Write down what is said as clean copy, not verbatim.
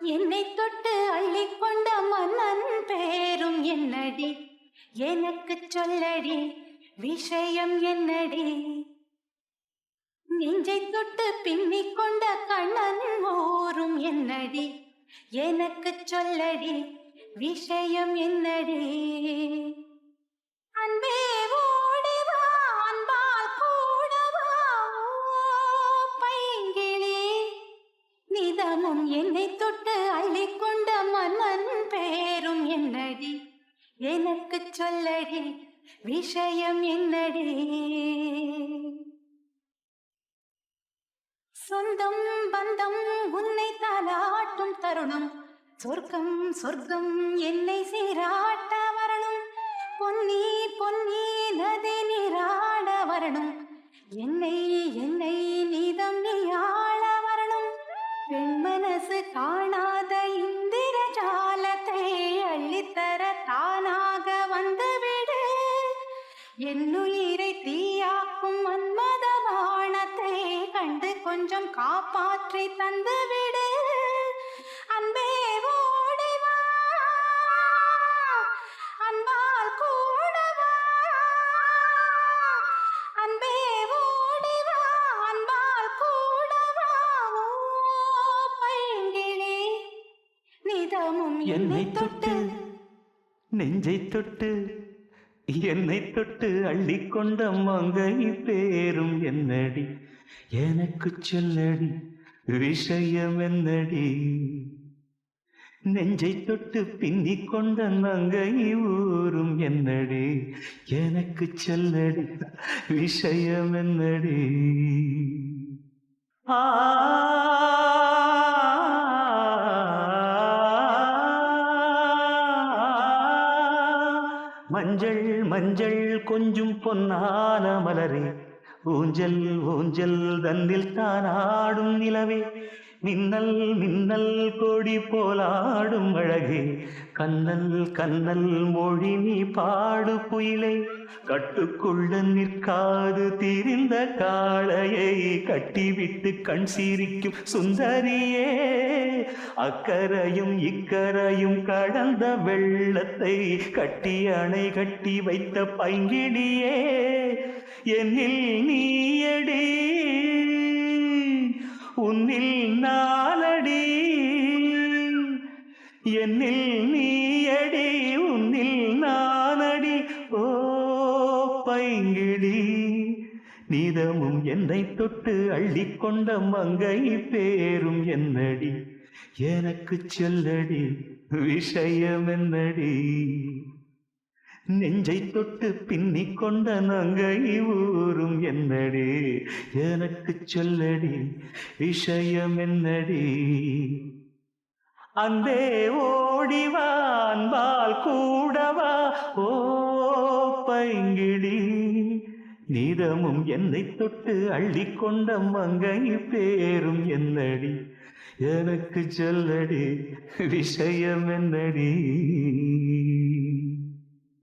என்னை தொட்டு அள்ளிக்கொண்ட மன்னன் பேரும் என்னடி, எனக்கு சொல்லடி விஷயம் என்னடி. நெஞ்சை தொட்டு பின்னிக் கொண்ட கண்ணன் ஓரும் என்னடி, எனக்கு சொல்லடி விஷயம் என்னடி. அன்பே ஓடிவா அன்பால் கூடவா பைங்கிளி, நிதமும் என்னை தொட்டு அள்ளிக்கொண்ட மன்னன் பேரும் என்னடி, எனக்கு சொல்லடி விஷயம் என்னடி. சொந்தம் பந்தம் உன்னை தாலாட்டும் தருணம், சொர்க்கம் சொர்க்கம் என்னை சீராட்ட வரணும். பொன்னி பொன்னி நதி நீராட வரணும், என்னை என்னை நீதம் நீ ஆள வரணும். பெண் மனசு காணாத இந்திர ஜாலத்தை அள்ளித்தர தானாக வந்துவிடு. என்னுயிரை தீயாக்கும் மன்மத வானத்தை கண்டு கொஞ்சம் காப்பாற்றி தந்துவிடு. அன்பே ஓடிவா அன்பால் கூடவா, அன்பே ஓடிவா அன்பால் கூடவா பைங்கிளி, நிதமும் என்னை தொட்டு நெஞ்சை தொட்டு என்னை தொட்டு அள்ளிக்கொண்ட மங்கை பேரும் என்னடி, எனக்கு சொல்லடி விஷயம் என்னடி. நெஞ்சை தொட்டு பின்னிக் கொண்ட மங்கை ஊரும் என்னடி, எனக்கு சொல்லடி விஷயம் என்னடி. ஆ மஞ்சள் மஞ்சள் கொஞ்சம் பொன்னான மலரே, ஊஞ்சல் ஊஞ்சல் தன்னில் தானாடும் நிலவே, மின்னல் மின்னல் கொடி போலாடும் அழகே, கண்ணல் கண்ணல் மொழி நீ பாடு குயிலே. கட்டுக்குள்ள நிற்காது திரிந்த காளையை கட்டிவிட்டு கண் சிரிக்கும் சுந்தரியே, அக்கரையும் இக்கரையும் கடந்த வெள்ளத்தை கட்டி அணை கட்டி வைத்த பைங்கிடியே. என்னில் நீயடி உன்னில் நானடி, என்னில் நீயடி உன்னில் நானடி. ஓ பைங்கிடி, நீதமும் என்னை தொட்டு அள்ளிக்கொண்ட மங்கை பேரும் என்னடி, எனக்கு சொல்லடி விஷயம் என்னடி. நெஞ்சை தொட்டு பின்னிக் கொண்ட நங்கை ஊரும் என்னடி, எனக்கு சொல்லடி விஷயம் என்னடி. அந்தே ஓடிவா அன்பால் கூடவா ஓ பைங்கிடி, நீதமும் என்னை தொட்டு அள்ளிக்கொண்ட மங்கை பேரும் என்னடி, எனக்கு சொல்லடி விஷயம் என்னடி.